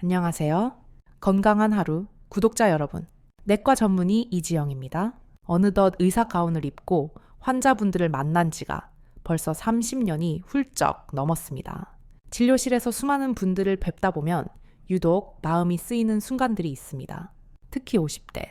안녕하세요. 건강한 하루 구독자 여러분. 내과 전문의 이지영입니다. 어느덧 의사 가운을 입고 환자분들을 만난 지가 벌써 30년이 훌쩍 넘었습니다. 진료실에서 수많은 분들을 뵙다 보면 유독 마음이 쓰이는 순간들이 있습니다. 특히 50대,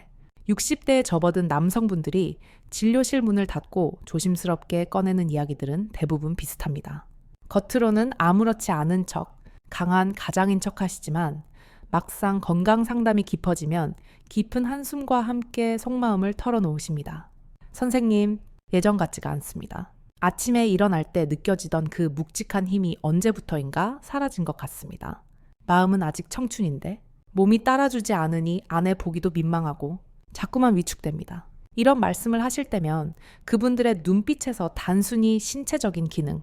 60대에 접어든 남성분들이 진료실 문을 닫고 조심스럽게 꺼내는 이야기들은 대부분 비슷합니다. 겉으로는 아무렇지 않은 척, 강한 가장인 척 하시지만 막상 건강 상담이 깊어지면 깊은 한숨과 함께 속마음을 털어놓으십니다. 선생님, 예전 같지가 않습니다. 아침에 일어날 때 느껴지던 그 묵직한 힘이 언제부터인가 사라진 것 같습니다. 마음은 아직 청춘인데 몸이 따라주지 않으니 아내 보기도 민망하고 자꾸만 위축됩니다. 이런 말씀을 하실 때면 그분들의 눈빛에서 단순히 신체적인 기능,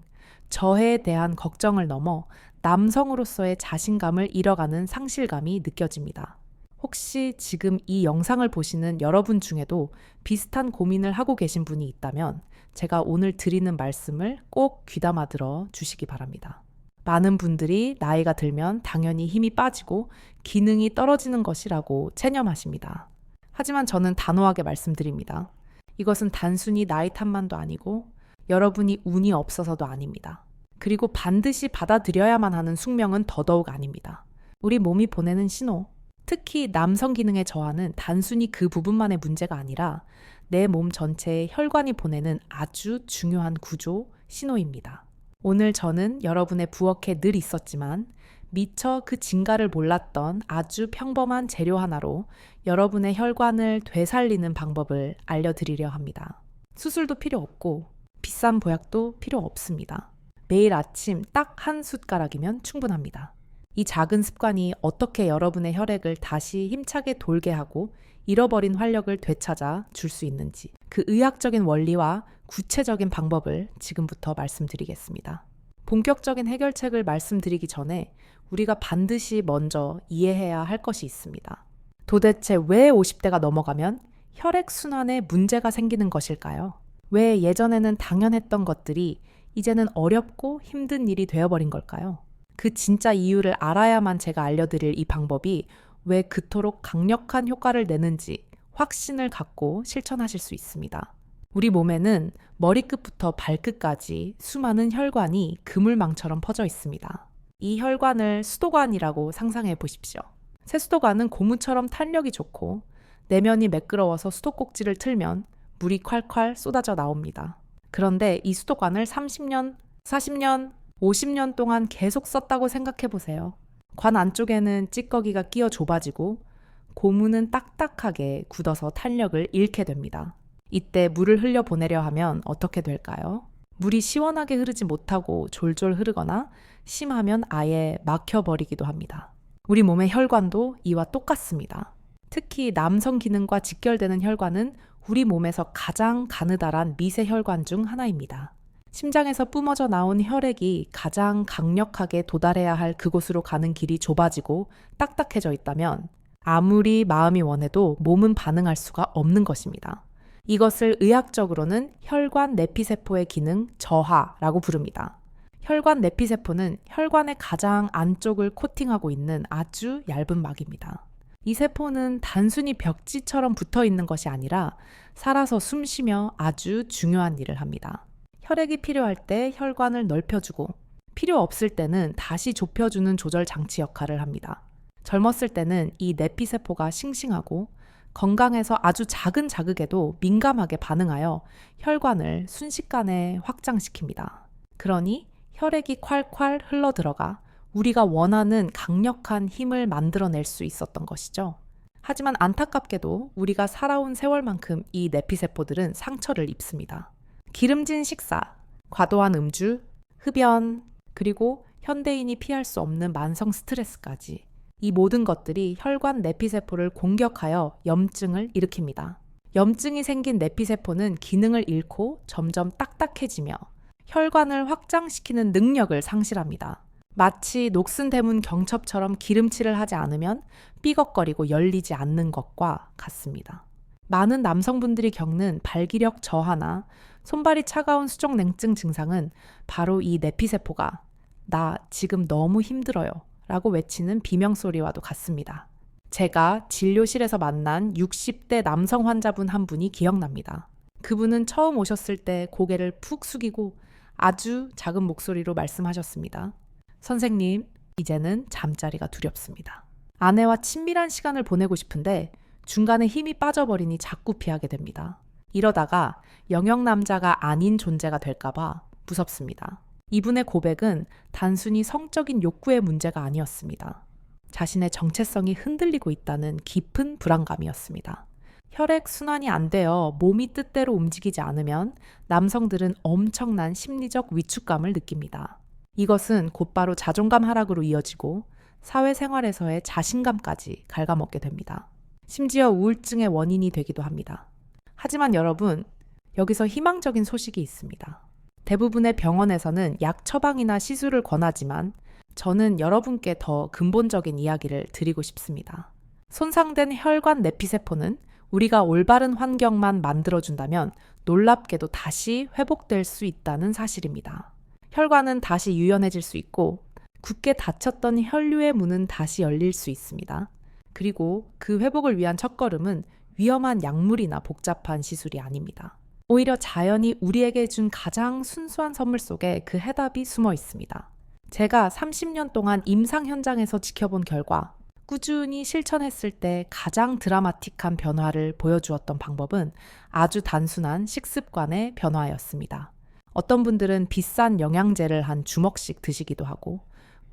저해에 대한 걱정을 넘어 남성으로서의 자신감을 잃어가는 상실감이 느껴집니다. 혹시 지금 이 영상을 보시는 여러분 중에도 비슷한 고민을 하고 계신 분이 있다면 제가 오늘 드리는 말씀을 꼭 귀담아 들어 주시기 바랍니다. 많은 분들이 나이가 들면 당연히 힘이 빠지고 기능이 떨어지는 것이라고 체념하십니다. 하지만 저는 단호하게 말씀드립니다. 이것은 단순히 나이 탓만도 아니고 여러분이 운이 없어서도 아닙니다. 그리고 반드시 받아들여야만 하는 숙명은 더더욱 아닙니다. 우리 몸이 보내는 신호, 특히 남성 기능의 저하는 단순히 그 부분만의 문제가 아니라 내 몸 전체에 혈관이 보내는 아주 중요한 구조, 신호입니다. 오늘 저는 여러분의 부엌에 늘 있었지만 미처 그 진가를 몰랐던 아주 평범한 재료 하나로 여러분의 혈관을 되살리는 방법을 알려드리려 합니다. 수술도 필요 없고 비싼 보약도 필요 없습니다. 매일 아침 딱 한 숟가락이면 충분합니다. 이 작은 습관이 어떻게 여러분의 혈액을 다시 힘차게 돌게 하고 잃어버린 활력을 되찾아 줄 수 있는지 그 의학적인 원리와 구체적인 방법을 지금부터 말씀드리겠습니다. 본격적인 해결책을 말씀드리기 전에 우리가 반드시 먼저 이해해야 할 것이 있습니다. 도대체 왜 50대가 넘어가면 혈액순환에 문제가 생기는 것일까요? 왜 예전에는 당연했던 것들이 이제는 어렵고 힘든 일이 되어버린 걸까요? 그 진짜 이유를 알아야만 제가 알려드릴 이 방법이 왜 그토록 강력한 효과를 내는지 확신을 갖고 실천하실 수 있습니다. 우리 몸에는 머리끝부터 발끝까지 수많은 혈관이 그물망처럼 퍼져 있습니다. 이 혈관을 수도관이라고 상상해 보십시오. 새수도관은 고무처럼 탄력이 좋고 내면이 매끄러워서 수도꼭지를 틀면 물이 콸콸 쏟아져 나옵니다. 그런데 이 수도관을 30년, 40년, 50년 동안 계속 썼다고 생각해 보세요. 관 안쪽에는 찌꺼기가 끼어 좁아지고 고무는 딱딱하게 굳어서 탄력을 잃게 됩니다. 이때 물을 흘려보내려 하면 어떻게 될까요? 물이 시원하게 흐르지 못하고 졸졸 흐르거나 심하면 아예 막혀버리기도 합니다. 우리 몸의 혈관도 이와 똑같습니다. 특히 남성 기능과 직결되는 혈관은 우리 몸에서 가장 가느다란 미세 혈관 중 하나입니다. 심장에서 뿜어져 나온 혈액이 가장 강력하게 도달해야 할 그곳으로 가는 길이 좁아지고 딱딱해져 있다면 아무리 마음이 원해도 몸은 반응할 수가 없는 것입니다. 이것을 의학적으로는 혈관 내피세포의 기능 저하라고 부릅니다. 혈관 내피세포는 혈관의 가장 안쪽을 코팅하고 있는 아주 얇은 막입니다. 이 세포는 단순히 벽지처럼 붙어 있는 것이 아니라 살아서 숨쉬며 아주 중요한 일을 합니다. 혈액이 필요할 때 혈관을 넓혀주고 필요 없을 때는 다시 좁혀주는 조절 장치 역할을 합니다. 젊었을 때는 이 내피세포가 싱싱하고 건강해서 아주 작은 자극에도 민감하게 반응하여 혈관을 순식간에 확장시킵니다. 그러니 혈액이 콸콸 흘러들어가 우리가 원하는 강력한 힘을 만들어낼 수 있었던 것이죠. 하지만 안타깝게도 우리가 살아온 세월만큼 이 내피세포들은 상처를 입습니다. 기름진 식사, 과도한 음주, 흡연, 그리고 현대인이 피할 수 없는 만성 스트레스까지 이 모든 것들이 혈관 내피세포를 공격하여 염증을 일으킵니다. 염증이 생긴 내피세포는 기능을 잃고 점점 딱딱해지며 혈관을 확장시키는 능력을 상실합니다. 마치 녹슨 대문 경첩처럼 기름칠을 하지 않으면 삐걱거리고 열리지 않는 것과 같습니다. 많은 남성분들이 겪는 발기력 저하나 손발이 차가운 수족냉증 증상은 바로 이 내피세포가 나 지금 너무 힘들어요 라고 외치는 비명소리와도 같습니다. 제가 진료실에서 만난 60대 남성 환자분 한 분이 기억납니다. 그분은 처음 오셨을 때 고개를 푹 숙이고 아주 작은 목소리로 말씀하셨습니다. 선생님, 이제는 잠자리가 두렵습니다. 아내와 친밀한 시간을 보내고 싶은데 중간에 힘이 빠져버리니 자꾸 피하게 됩니다. 이러다가 영역남자가 아닌 존재가 될까봐 무섭습니다. 이분의 고백은 단순히 성적인 욕구의 문제가 아니었습니다. 자신의 정체성이 흔들리고 있다는 깊은 불안감이었습니다. 혈액 순환이 안 되어 몸이 뜻대로 움직이지 않으면 남성들은 엄청난 심리적 위축감을 느낍니다. 이것은 곧바로 자존감 하락으로 이어지고 사회생활에서의 자신감까지 갉아먹게 됩니다. 심지어 우울증의 원인이 되기도 합니다. 하지만 여러분, 여기서 희망적인 소식이 있습니다. 대부분의 병원에서는 약 처방이나 시술을 권하지만 저는 여러분께 더 근본적인 이야기를 드리고 싶습니다. 손상된 혈관 내피세포는 우리가 올바른 환경만 만들어준다면 놀랍게도 다시 회복될 수 있다는 사실입니다. 혈관은 다시 유연해질 수 있고 굳게 닫혔던 혈류의 문은 다시 열릴 수 있습니다. 그리고 그 회복을 위한 첫걸음은 위험한 약물이나 복잡한 시술이 아닙니다. 오히려 자연이 우리에게 준 가장 순수한 선물 속에 그 해답이 숨어 있습니다. 제가 30년 동안 임상 현장에서 지켜본 결과 꾸준히 실천했을 때 가장 드라마틱한 변화를 보여주었던 방법은 아주 단순한 식습관의 변화였습니다. 어떤 분들은 비싼 영양제를 한 주먹씩 드시기도 하고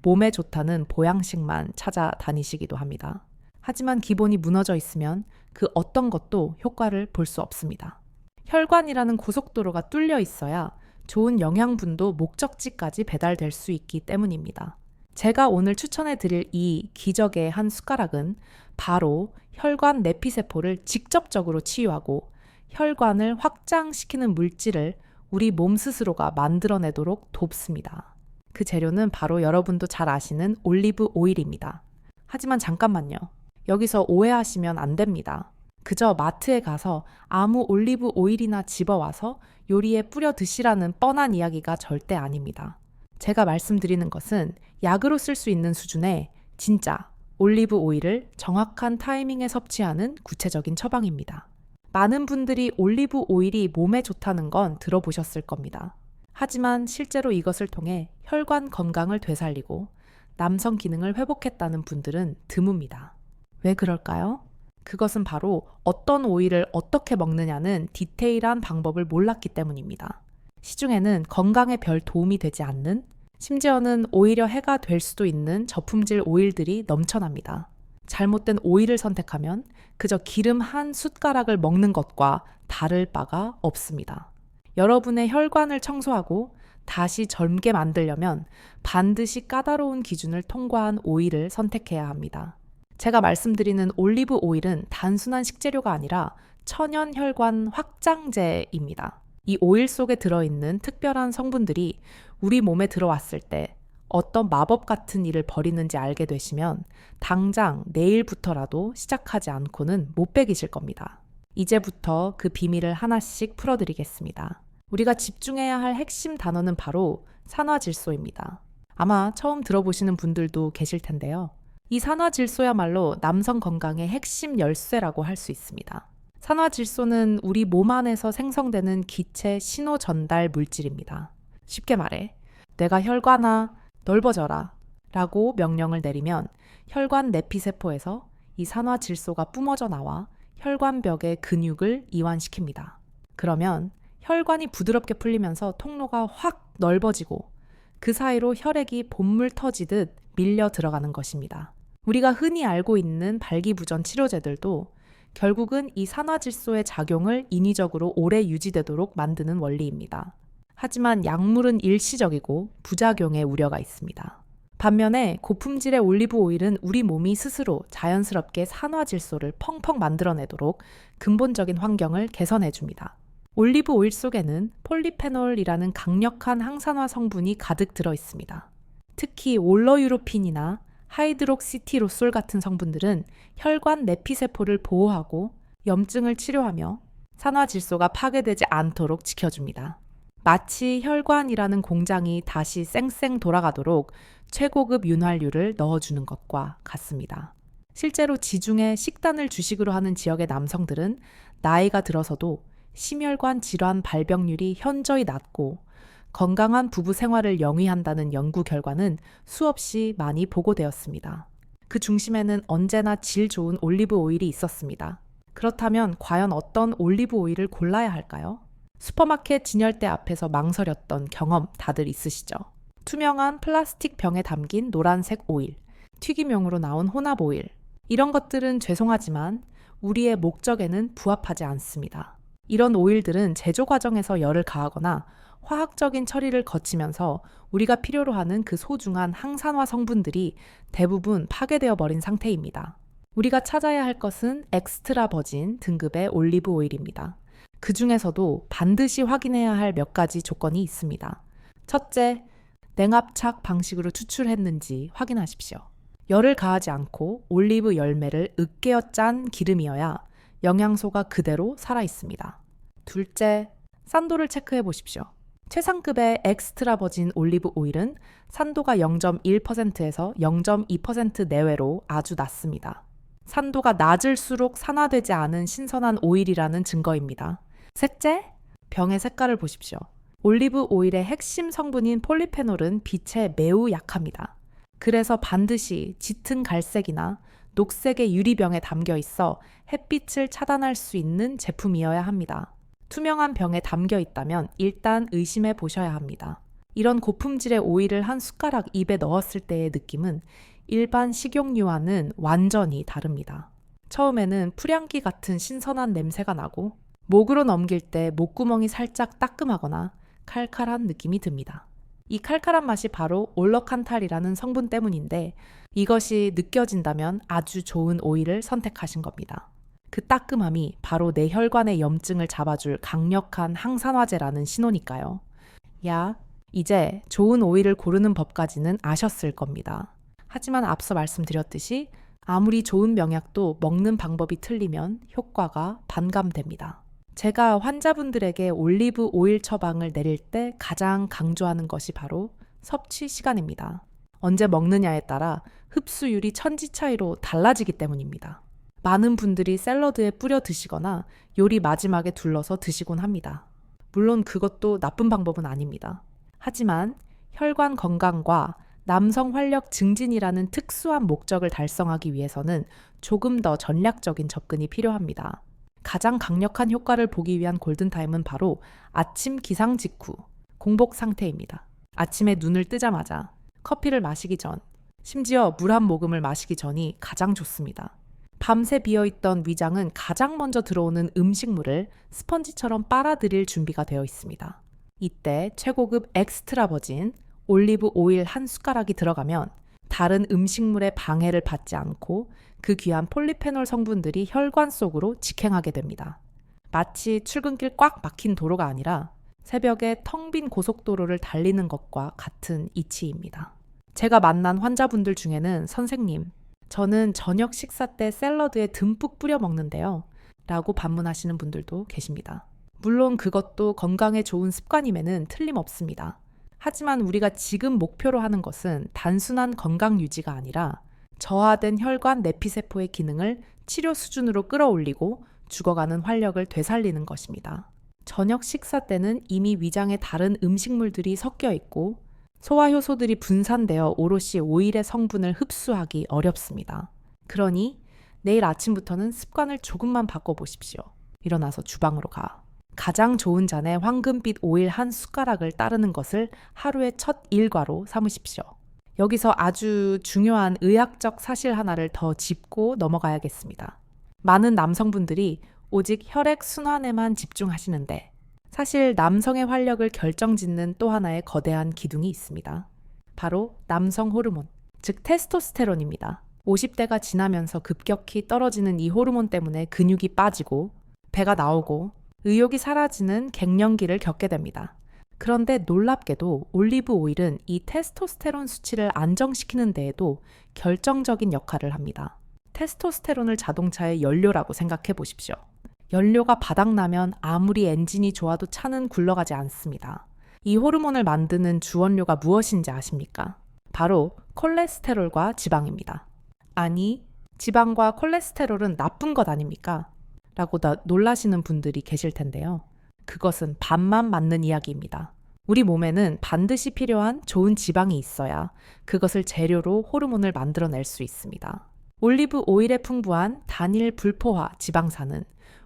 몸에 좋다는 보양식만 찾아다니시기도 합니다. 하지만 기본이 무너져 있으면 그 어떤 것도 효과를 볼 수 없습니다. 혈관이라는 고속도로가 뚫려 있어야 좋은 영양분도 목적지까지 배달될 수 있기 때문입니다. 제가 오늘 추천해 드릴 이 기적의 한 숟가락은 바로 혈관 내피세포를 직접적으로 치유하고 혈관을 확장시키는 물질을 우리 몸 스스로가 만들어내도록 돕습니다. 그 재료는 바로 여러분도 잘 아시는 올리브 오일입니다. 하지만 잠깐만요. 여기서 오해하시면 안 됩니다. 그저 마트에 가서 아무 올리브 오일이나 집어와서 요리에 뿌려 드시라는 뻔한 이야기가 절대 아닙니다. 제가 말씀드리는 것은 약으로 쓸 수 있는 수준의 진짜 올리브 오일을 정확한 타이밍에 섭취하는 구체적인 처방입니다. 많은 분들이 올리브 오일이 몸에 좋다는 건 들어보셨을 겁니다. 하지만 실제로 이것을 통해 혈관 건강을 되살리고 남성 기능을 회복했다는 분들은 드뭅니다. 왜 그럴까요? 그것은 바로 어떤 오일을 어떻게 먹느냐는 디테일한 방법을 몰랐기 때문입니다. 시중에는 건강에 별 도움이 되지 않는, 심지어는 오히려 해가 될 수도 있는 저품질 오일들이 넘쳐납니다. 잘못된 오일을 선택하면 그저 기름 한 숟가락을 먹는 것과 다를 바가 없습니다. 여러분의 혈관을 청소하고 다시 젊게 만들려면 반드시 까다로운 기준을 통과한 오일을 선택해야 합니다. 제가 말씀드리는 올리브 오일은 단순한 식재료가 아니라 천연 혈관 확장제입니다. 이 오일 속에 들어있는 특별한 성분들이 우리 몸에 들어왔을 때 어떤 마법 같은 일을 벌이는지 알게 되시면 당장 내일부터라도 시작하지 않고는 못 베기실 겁니다. 이제부터 그 비밀을 하나씩 풀어드리겠습니다. 우리가 집중해야 할 핵심 단어는 바로 산화질소입니다. 아마 처음 들어보시는 분들도 계실 텐데요. 이 산화질소야말로 남성 건강의 핵심 열쇠라고 할 수 있습니다. 산화질소는 우리 몸 안에서 생성되는 기체 신호 전달 물질입니다. 쉽게 말해, 내가 혈관아 넓어져라 라고 명령을 내리면 혈관 내피세포에서 이 산화질소가 뿜어져 나와 혈관벽의 근육을 이완시킵니다. 그러면 혈관이 부드럽게 풀리면서 통로가 확 넓어지고 그 사이로 혈액이 본물 터지듯 밀려 들어가는 것입니다. 우리가 흔히 알고 있는 발기부전 치료제들도 결국은 이 산화질소의 작용을 인위적으로 오래 유지되도록 만드는 원리입니다. 하지만 약물은 일시적이고 부작용의 우려가 있습니다. 반면에 고품질의 올리브 오일은 우리 몸이 스스로 자연스럽게 산화질소를 펑펑 만들어내도록 근본적인 환경을 개선해줍니다. 올리브 오일 속에는 폴리페놀이라는 강력한 항산화 성분이 가득 들어 있습니다. 특히 올러유로핀이나 하이드록시티로솔 같은 성분들은 혈관 내피세포를 보호하고 염증을 치료하며 산화질소가 파괴되지 않도록 지켜줍니다. 마치 혈관이라는 공장이 다시 쌩쌩 돌아가도록 최고급 윤활유를 넣어주는 것과 같습니다. 실제로 지중해 식단을 주식으로 하는 지역의 남성들은 나이가 들어서도 심혈관 질환 발병률이 현저히 낮고 건강한 부부 생활을 영위한다는 연구 결과는 수없이 많이 보고되었습니다. 그 중심에는 언제나 질 좋은 올리브 오일이 있었습니다. 그렇다면 과연 어떤 올리브 오일을 골라야 할까요? 슈퍼마켓 진열대 앞에서 망설였던 경험 다들 있으시죠? 투명한 플라스틱 병에 담긴 노란색 오일, 튀김용으로 나온 혼합 오일, 이런 것들은 죄송하지만 우리의 목적에는 부합하지 않습니다. 이런 오일들은 제조 과정에서 열을 가하거나 화학적인 처리를 거치면서 우리가 필요로 하는 그 소중한 항산화 성분들이 대부분 파괴되어 버린 상태입니다. 우리가 찾아야 할 것은 엑스트라 버진 등급의 올리브 오일입니다. 그 중에서도 반드시 확인해야 할 몇 가지 조건이 있습니다. 첫째, 냉압착 방식으로 추출했는지 확인하십시오. 열을 가하지 않고 올리브 열매를 으깨어 짠 기름이어야 영양소가 그대로 살아있습니다. 둘째, 산도를 체크해 보십시오. 최상급의 엑스트라 버진 올리브 오일은 산도가 0.1%에서 0.2% 내외로 아주 낮습니다. 산도가 낮을수록 산화되지 않은 신선한 오일이라는 증거입니다. 셋째, 병의 색깔을 보십시오. 올리브 오일의 핵심 성분인 폴리페놀은 빛에 매우 약합니다. 그래서 반드시 짙은 갈색이나 녹색의 유리병에 담겨 있어 햇빛을 차단할 수 있는 제품이어야 합니다. 투명한 병에 담겨 있다면 일단 의심해 보셔야 합니다. 이런 고품질의 오일을 한 숟가락 입에 넣었을 때의 느낌은 일반 식용유와는 완전히 다릅니다. 처음에는 풀향기 같은 신선한 냄새가 나고 목으로 넘길 때 목구멍이 살짝 따끔하거나 칼칼한 느낌이 듭니다. 이 칼칼한 맛이 바로 올러칸탈이라는 성분 때문인데 이것이 느껴진다면 아주 좋은 오일을 선택하신 겁니다. 그 따끔함이 바로 내 혈관의 염증을 잡아줄 강력한 항산화제라는 신호니까요. 야, 이제 좋은 오일을 고르는 법까지는 아셨을 겁니다. 하지만 앞서 말씀드렸듯이 아무리 좋은 명약도 먹는 방법이 틀리면 효과가 반감됩니다. 제가 환자분들에게 올리브 오일 처방을 내릴 때 가장 강조하는 것이 바로 섭취 시간입니다. 언제 먹느냐에 따라 흡수율이 천지 차이로 달라지기 때문입니다. 많은 분들이 샐러드에 뿌려 드시거나 요리 마지막에 둘러서 드시곤 합니다. 물론 그것도 나쁜 방법은 아닙니다. 하지만 혈관 건강과 남성 활력 증진이라는 특수한 목적을 달성하기 위해서는 조금 더 전략적인 접근이 필요합니다. 가장 강력한 효과를 보기 위한 골든타임은 바로 아침 기상 직후, 공복 상태입니다. 아침에 눈을 뜨자마자 커피를 마시기 전, 심지어 물 한 모금을 마시기 전이 가장 좋습니다. 밤새 비어있던 위장은 가장 먼저 들어오는 음식물을 스펀지처럼 빨아들일 준비가 되어 있습니다. 이때 최고급 엑스트라 버진 올리브 오일 한 숟가락이 들어가면 다른 음식물의 방해를 받지 않고 그 귀한 폴리페놀 성분들이 혈관 속으로 직행하게 됩니다. 마치 출근길 꽉 막힌 도로가 아니라 새벽에 텅 빈 고속도로를 달리는 것과 같은 이치입니다. 제가 만난 환자분들 중에는 선생님, 저는 저녁 식사 때 샐러드에 듬뿍 뿌려 먹는데요. 라고 반문하시는 분들도 계십니다. 물론 그것도 건강에 좋은 습관임에는 틀림없습니다. 하지만 우리가 지금 목표로 하는 것은 단순한 건강 유지가 아니라 저하된 혈관 내피세포의 기능을 치료 수준으로 끌어올리고 죽어가는 활력을 되살리는 것입니다. 저녁 식사 때는 이미 위장에 다른 음식물들이 섞여 있고 소화효소들이 분산되어 오롯이 오일의 성분을 흡수하기 어렵습니다. 그러니 내일 아침부터는 습관을 조금만 바꿔보십시오. 일어나서 주방으로 가. 가장 좋은 잔에 황금빛 오일 한 숟가락을 따르는 것을 하루의 첫 일과로 삼으십시오. 여기서 아주 중요한 의학적 사실 하나를 더 짚고 넘어가야겠습니다. 많은 남성분들이 오직 혈액 순환에만 집중하시는데 사실 남성의 활력을 결정짓는 또 하나의 거대한 기둥이 있습니다. 바로 남성 호르몬, 즉 테스토스테론입니다. 50대가 지나면서 급격히 떨어지는 이 호르몬 때문에 근육이 빠지고 배가 나오고 의욕이 사라지는 갱년기를 겪게 됩니다. 그런데 놀랍게도 올리브 오일은 이 테스토스테론 수치를 안정시키는 데에도 결정적인 역할을 합니다. 테스토스테론을 자동차의 연료라고 생각해 보십시오. 연료가 바닥나면 아무리 엔진이 좋아도 차는 굴러가지 않습니다. 이 호르몬을 만드는 주원료가 무엇인지 아십니까? 바로 콜레스테롤과 지방입니다. 아니, 지방과 콜레스테롤은 나쁜 것 아닙니까? 라고 놀라시는 분들이 계실 텐데요. 그것은 반만 맞는 이야기입니다. 우리 몸에는 반드시 필요한 좋은 지방이 있어야 그것을 재료로 호르몬을 만들어낼 수 있습니다. 올리브 오일에 풍부한 단일 불포화 지방산은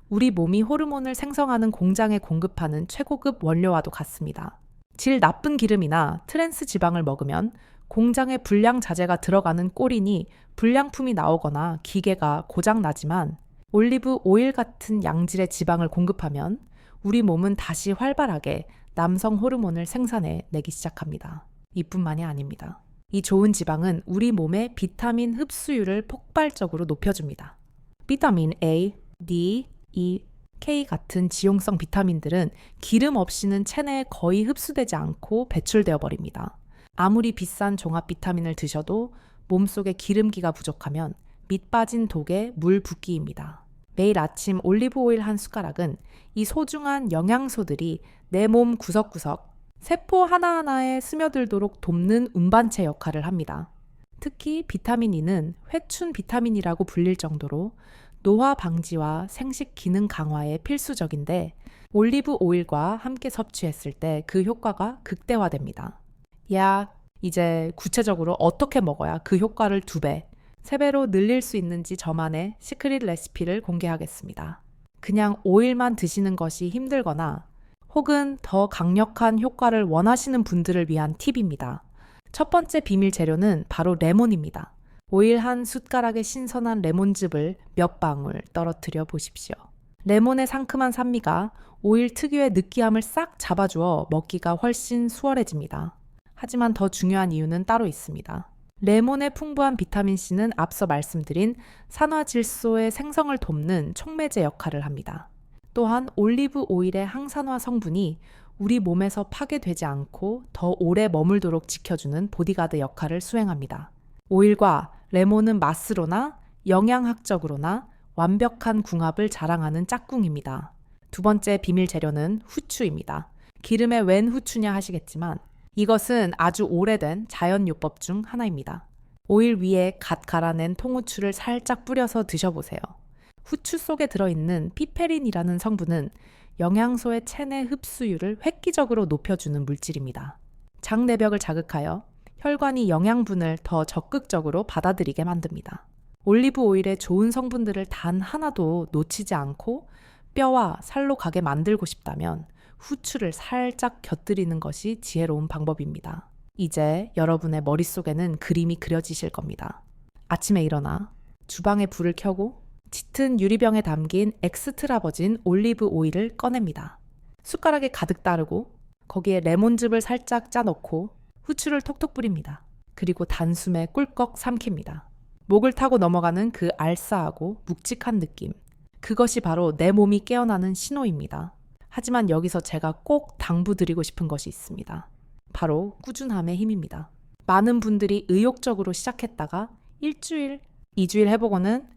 우리 몸이 호르몬을 생성하는 공장에 공급하는 최고급 원료와도 같습니다. 질 나쁜 기름이나 트랜스 지방을 먹으면 공장에 불량 자재가 들어가는 꼴이니 불량품이 나오거나 기계가 고장나지만 올리브 오일 같은 양질의 지방을 공급하면 우리 몸은 다시 활발하게 남성 호르몬을 생산해내기 시작합니다. 이뿐만이 아닙니다. 이 좋은 지방은 우리 몸의 비타민 흡수율을 폭발적으로 높여줍니다. 비타민 A, D, E, K 같은 지용성 비타민들은 기름 없이는 체내에 거의 흡수되지 않고 배출되어 버립니다. 아무리 비싼 종합 비타민을 드셔도 몸속에 기름기가 부족하면 밑 빠진 독에 물 붓기입니다. 매일 아침 올리브 오일 한 숟가락은 이 소중한 영양소들이 내 몸 구석구석, 세포 하나하나에 스며들도록 돕는 운반체 역할을 합니다. 특히 비타민 E는 회춘 비타민이라고 불릴 정도로 노화 방지와 생식 기능 강화에 필수적인데 올리브 오일과 함께 섭취했을 때 그 효과가 극대화됩니다. 이제 구체적으로 어떻게 먹어야 그 효과를 2배, 3배로 늘릴 수 있는지 저만의 시크릿 레시피를 공개하겠습니다. 그냥 오일만 드시는 것이 힘들거나 혹은 더 강력한 효과를 원하시는 분들을 위한 팁입니다. 첫 번째 비밀 재료는 바로 레몬입니다. 오일 한 숟가락에 신선한 레몬즙을 몇 방울 떨어뜨려 보십시오. 레몬의 상큼한 산미가 오일 특유의 느끼함을 싹 잡아주어 먹기가 훨씬 수월해집니다. 하지만 더 중요한 이유는 따로 있습니다. 레몬의 풍부한 비타민C는 앞서 말씀드린 산화질소의 생성을 돕는 촉매제 역할을 합니다. 또한 올리브 오일의 항산화 성분이 우리 몸에서 파괴되지 않고 더 오래 머물도록 지켜주는 보디가드 역할을 수행합니다. 오일과 레몬은 맛으로나 영양학적으로나 완벽한 궁합을 자랑하는 짝꿍입니다. 2번째 비밀 재료는 후추입니다. 기름에 웬 후추냐 하시겠지만 이것은 아주 오래된 자연요법 중 하나입니다. 오일 위에 갓 갈아낸 통후추를 살짝 뿌려서 드셔보세요. 후추 속에 들어있는 피페린이라는 성분은 영양소의 체내 흡수율을 획기적으로 높여주는 물질입니다. 장 내벽을 자극하여 혈관이 영양분을 더 적극적으로 받아들이게 만듭니다. 올리브 오일의 좋은 성분들을 단 하나도 놓치지 않고 뼈와 살로 가게 만들고 싶다면 후추를 살짝 곁들이는 것이 지혜로운 방법입니다. 이제 여러분의 머릿속에는 그림이 그려지실 겁니다. 아침에 일어나 주방에 불을 켜고 짙은 유리병에 담긴 엑스트라 버진 올리브 오일을 꺼냅니다. 숟가락에 가득 따르고 거기에 레몬즙을 살짝 짜 넣고 후추를 톡톡 뿌립니다. 그리고 단숨에 꿀꺽 삼킵니다. 목을 타고 넘어가는 그 알싸하고 묵직한 느낌. 그것이 바로 내 몸이 깨어나는 신호입니다. 하지만 여기서 제가 꼭 당부드리고 싶은 것이 있습니다. 바로 꾸준함의 힘입니다. 많은 분들이 의욕적으로 시작했다가 1주일, 2주일 해보고는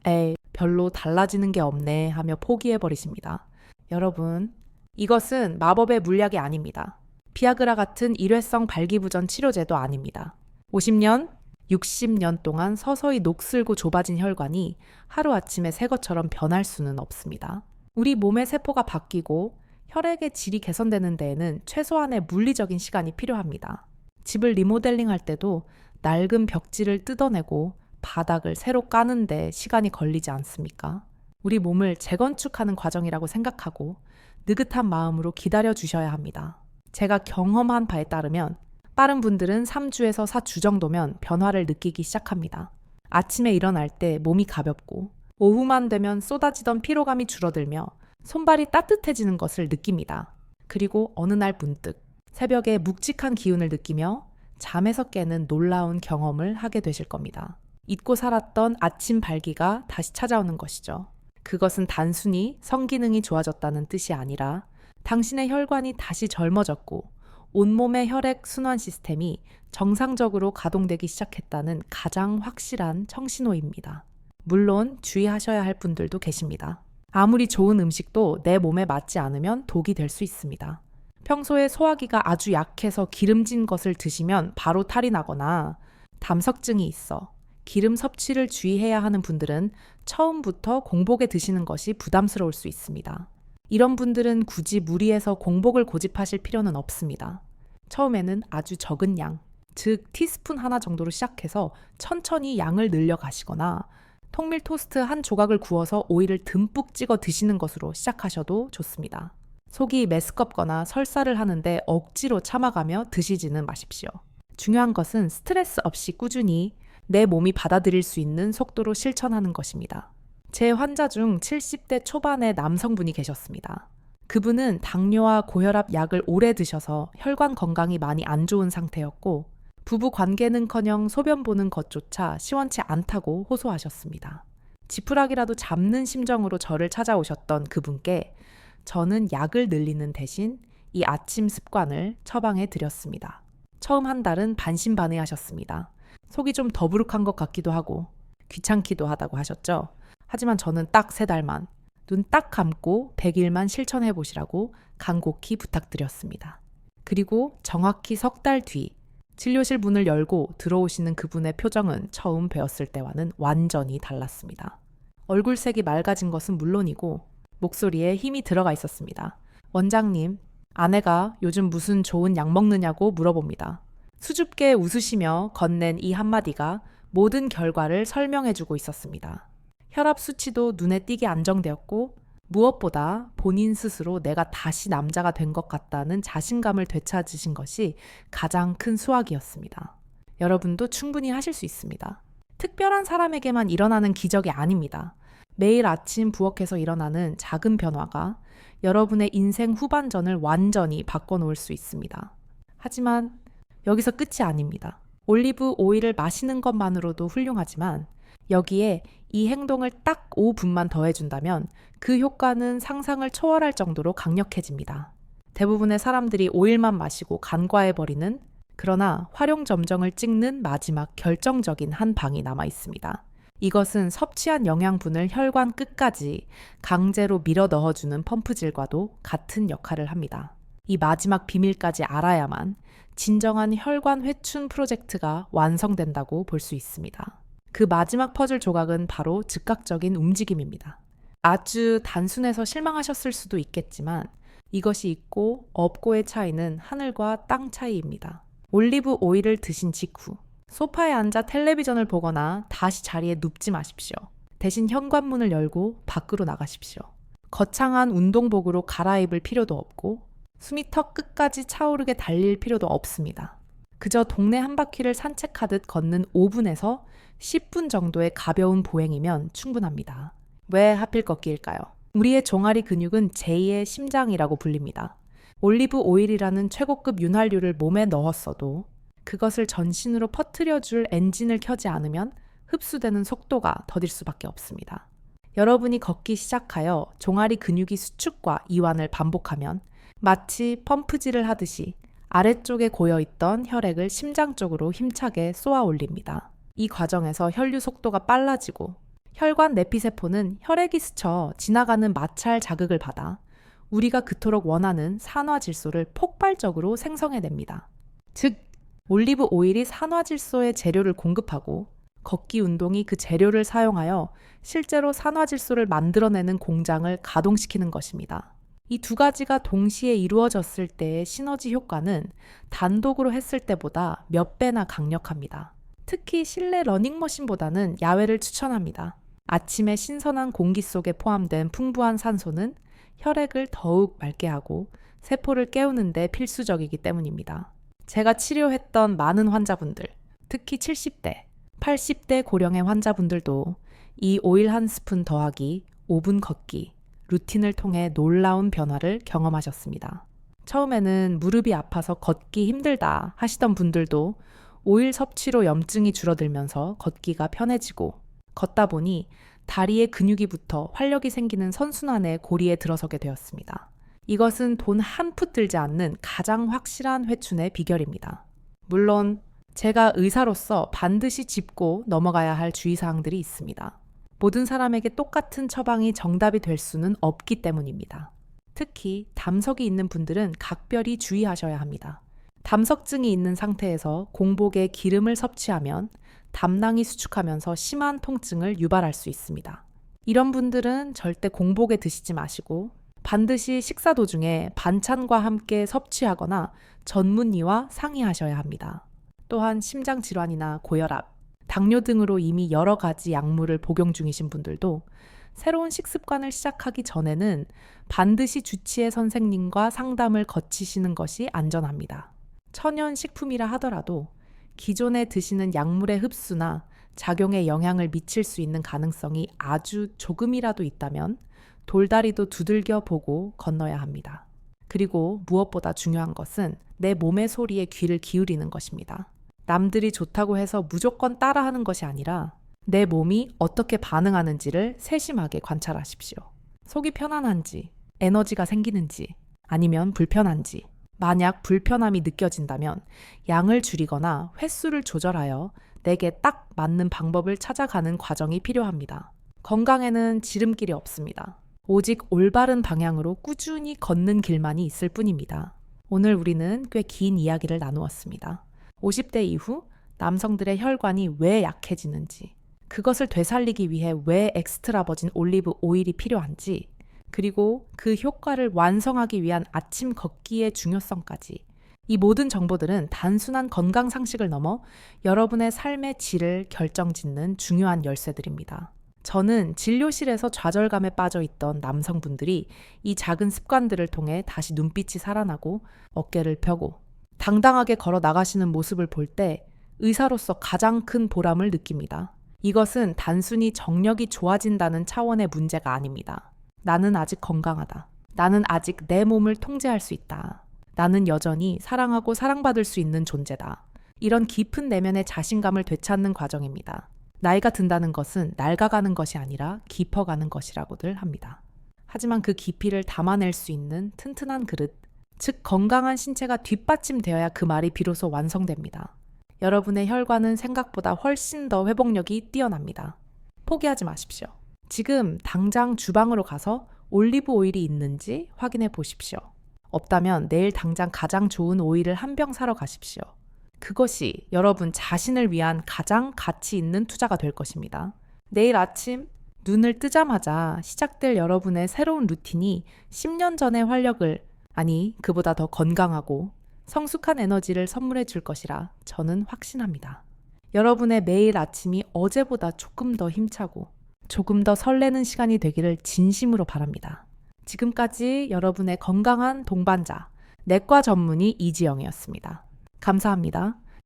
별로 달라지는 게 없네 하며 포기해버리십니다. 여러분, 이것은 마법의 물약이 아닙니다. 비아그라 같은 일회성 발기부전 치료제도 아닙니다. 50년, 60년 동안 서서히 녹슬고 좁아진 혈관이 하루아침에 새 것처럼 변할 수는 없습니다. 우리 몸의 세포가 바뀌고 혈액의 질이 개선되는 데에는 최소한의 물리적인 시간이 필요합니다. 집을 리모델링 할 때도 낡은 벽지를 뜯어내고 바닥을 새로 까는데 시간이 걸리지 않습니까? 우리 몸을 재건축하는 과정이라고 생각하고 느긋한 마음으로 기다려 주셔야 합니다. 제가 경험한 바에 따르면 빠른 분들은 3주에서 4주 정도면 변화를 느끼기 시작합니다. 아침에 일어날 때 몸이 가볍고 오후만 되면 쏟아지던 피로감이 줄어들며 손발이 따뜻해지는 것을 느낍니다. 그리고 어느 날 문득 새벽에 묵직한 기운을 느끼며 잠에서 깨는 놀라운 경험을 하게 되실 겁니다. 잊고 살았던 아침 발기가 다시 찾아오는 것이죠. 그것은 단순히 성기능이 좋아졌다는 뜻이 아니라 당신의 혈관이 다시 젊어졌고 온몸의 혈액 순환 시스템이 정상적으로 가동되기 시작했다는 가장 확실한 청신호입니다. 물론 주의하셔야 할 분들도 계십니다. 아무리 좋은 음식도 내 몸에 맞지 않으면 독이 될 수 있습니다. 평소에 소화기가 아주 약해서 기름진 것을 드시면 바로 탈이 나거나 담석증이 있어 기름 섭취를 주의해야 하는 분들은 처음부터 공복에 드시는 것이 부담스러울 수 있습니다. 이런 분들은 굳이 무리해서 공복을 고집하실 필요는 없습니다. 처음에는 아주 적은 양, 즉 티스푼 하나 정도로 시작해서 천천히 양을 늘려가시거나 통밀 토스트 한 조각을 구워서 오일을 듬뿍 찍어 드시는 것으로 시작하셔도 좋습니다. 속이 메스껍거나 설사를 하는데 억지로 참아가며 드시지는 마십시오. 중요한 것은 스트레스 없이 꾸준히 내 몸이 받아들일 수 있는 속도로 실천하는 것입니다. 제 환자 중 70대 초반의 남성분이 계셨습니다. 그분은 당뇨와 고혈압 약을 오래 드셔서 혈관 건강이 많이 안 좋은 상태였고 부부 관계는커녕 소변 보는 것조차 시원치 않다고 호소하셨습니다. 지푸라기라도 잡는 심정으로 저를 찾아오셨던 그분께 저는 약을 늘리는 대신 이 아침 습관을 처방해 드렸습니다. 처음 한 달은 반신반의하셨습니다. 속이 좀 더부룩한 것 같기도 하고 귀찮기도 하다고 하셨죠. 하지만 저는 딱 3달만 눈 딱 감고 100일만 실천해 보시라고 간곡히 부탁드렸습니다. 그리고 정확히 3달 뒤 진료실 문을 열고 들어오시는 그분의 표정은 처음 뵈었을 때와는 완전히 달랐습니다. 얼굴색이 맑아진 것은 물론이고 목소리에 힘이 들어가 있었습니다. 원장님, 아내가 요즘 무슨 좋은 약 먹느냐고 물어봅니다. 수줍게 웃으시며 건넨 이 한마디가 모든 결과를 설명해주고 있었습니다. 혈압 수치도 눈에 띄게 안정되었고 무엇보다 본인 스스로 내가 다시 남자가 된 것 같다는 자신감을 되찾으신 것이 가장 큰 수확이었습니다. 여러분도 충분히 하실 수 있습니다. 특별한 사람에게만 일어나는 기적이 아닙니다. 매일 아침 부엌에서 일어나는 작은 변화가 여러분의 인생 후반전을 완전히 바꿔놓을 수 있습니다. 하지만 여기서 끝이 아닙니다. 올리브 오일을 마시는 것만으로도 훌륭하지만 여기에 이 행동을 딱 5분만 더해준다면 그 효과는 상상을 초월할 정도로 강력해집니다. 대부분의 사람들이 오일만 마시고 간과해버리는 그러나 활용점정을 찍는 마지막 결정적인 한 방이 남아 있습니다. 이것은 섭취한 영양분을 혈관 끝까지 강제로 밀어 넣어주는 펌프질과도 같은 역할을 합니다. 이 마지막 비밀까지 알아야만 진정한 혈관 회춘 프로젝트가 완성된다고 볼 수 있습니다. 그 마지막 퍼즐 조각은 바로 즉각적인 움직임입니다. 아주 단순해서 실망하셨을 수도 있겠지만 이것이 있고 없고의 차이는 하늘과 땅 차이입니다. 올리브 오일을 드신 직후 소파에 앉아 텔레비전을 보거나 다시 자리에 눕지 마십시오. 대신 현관문을 열고 밖으로 나가십시오. 거창한 운동복으로 갈아입을 필요도 없고 숨이 턱 끝까지 차오르게 달릴 필요도 없습니다. 그저 동네 한 바퀴를 산책하듯 걷는 5분에서 10분 정도의 가벼운 보행이면 충분합니다. 왜 하필 걷기일까요? 우리의 종아리 근육은 제2의 심장이라고 불립니다. 올리브 오일이라는 최고급 윤활유를 몸에 넣었어도 그것을 전신으로 퍼뜨려줄 엔진을 켜지 않으면 흡수되는 속도가 더딜 수밖에 없습니다. 여러분이 걷기 시작하여 종아리 근육이 수축과 이완을 반복하면 마치 펌프질을 하듯이 아래쪽에 고여있던 혈액을 심장 쪽으로 힘차게 쏘아 올립니다. 이 과정에서 혈류 속도가 빨라지고 혈관 내피세포는 혈액이 스쳐 지나가는 마찰 자극을 받아 우리가 그토록 원하는 산화질소를 폭발적으로 생성해냅니다. 즉, 올리브 오일이 산화질소의 재료를 공급하고 걷기 운동이 그 재료를 사용하여 실제로 산화질소를 만들어내는 공장을 가동시키는 것입니다. 이 두 가지가 동시에 이루어졌을 때의 시너지 효과는 단독으로 했을 때보다 몇 배나 강력합니다. 특히 실내 러닝머신보다는 야외를 추천합니다. 아침에 신선한 공기 속에 포함된 풍부한 산소는 혈액을 더욱 맑게 하고 세포를 깨우는 데 필수적이기 때문입니다. 제가 치료했던 많은 환자분들, 특히 70대, 80대 고령의 환자분들도 이 오일 한 스푼 더하기 5분 걷기 루틴을 통해 놀라운 변화를 경험하셨습니다. 처음에는 무릎이 아파서 걷기 힘들다 하시던 분들도 오일 섭취로 염증이 줄어들면서 걷기가 편해지고 걷다 보니 다리에 근육이 붙어 활력이 생기는 선순환의 고리에 들어서게 되었습니다. 이것은 돈 한 푼 들지 않는 가장 확실한 회춘의 비결입니다. 물론 제가 의사로서 반드시 짚고 넘어가야 할 주의사항들이 있습니다. 모든 사람에게 똑같은 처방이 정답이 될 수는 없기 때문입니다. 특히 담석이 있는 분들은 각별히 주의하셔야 합니다. 담석증이 있는 상태에서 공복에 기름을 섭취하면 담낭이 수축하면서 심한 통증을 유발할 수 있습니다. 이런 분들은 절대 공복에 드시지 마시고 반드시 식사 도중에 반찬과 함께 섭취하거나 전문의와 상의하셔야 합니다. 또한 심장질환이나 고혈압, 당뇨 등으로 이미 여러 가지 약물을 복용 중이신 분들도 새로운 식습관을 시작하기 전에는 반드시 주치의 선생님과 상담을 거치시는 것이 안전합니다. 천연 식품이라 하더라도 기존에 드시는 약물의 흡수나 작용에 영향을 미칠 수 있는 가능성이 아주 조금이라도 있다면 돌다리도 두들겨 보고 건너야 합니다. 그리고 무엇보다 중요한 것은 내 몸의 소리에 귀를 기울이는 것입니다. 남들이 좋다고 해서 무조건 따라하는 것이 아니라 내 몸이 어떻게 반응하는지를 세심하게 관찰하십시오. 속이 편안한지, 에너지가 생기는지, 아니면 불편한지. 만약 불편함이 느껴진다면 양을 줄이거나 횟수를 조절하여 내게 딱 맞는 방법을 찾아가는 과정이 필요합니다. 건강에는 지름길이 없습니다. 오직 올바른 방향으로 꾸준히 걷는 길만이 있을 뿐입니다. 오늘 우리는 꽤 긴 이야기를 나누었습니다. 50대 이후 남성들의 혈관이 왜 약해지는지, 그것을 되살리기 위해 왜 엑스트라 버진 올리브 오일이 필요한지, 그리고 그 효과를 완성하기 위한 아침 걷기의 중요성까지. 이 모든 정보들은 단순한 건강 상식을 넘어 여러분의 삶의 질을 결정짓는 중요한 열쇠들입니다. 저는 진료실에서 좌절감에 빠져 있던 남성분들이 이 작은 습관들을 통해 다시 눈빛이 살아나고 어깨를 펴고 당당하게 걸어 나가시는 모습을 볼 때 의사로서 가장 큰 보람을 느낍니다. 이것은 단순히 정력이 좋아진다는 차원의 문제가 아닙니다. 나는 아직 건강하다. 나는 아직 내 몸을 통제할 수 있다. 나는 여전히 사랑하고 사랑받을 수 있는 존재다. 이런 깊은 내면의 자신감을 되찾는 과정입니다. 나이가 든다는 것은 낡아가는 것이 아니라 깊어가는 것이라고들 합니다. 하지만 그 깊이를 담아낼 수 있는 튼튼한 그릇, 즉 건강한 신체가 뒷받침되어야 그 말이 비로소 완성됩니다. 여러분의 혈관은 생각보다 훨씬 더 회복력이 뛰어납니다. 포기하지 마십시오. 지금 당장 주방으로 가서 올리브 오일이 있는지 확인해 보십시오. 없다면 내일 당장 가장 좋은 오일을 한 병 사러 가십시오. 그것이 여러분 자신을 위한 가장 가치 있는 투자가 될 것입니다. 내일 아침 눈을 뜨자마자 시작될 여러분의 새로운 루틴이 10년 전의 활력을, 아니 그보다 더 건강하고 성숙한 에너지를 선물해 줄 것이라 저는 확신합니다. 여러분의 매일 아침이 어제보다 조금 더 힘차고 조금 더 설레는 시간이 되기를 진심으로 바랍니다. 지금까지 여러분의 건강한 동반자, 내과 전문의 이지영이었습니다. 감사합니다.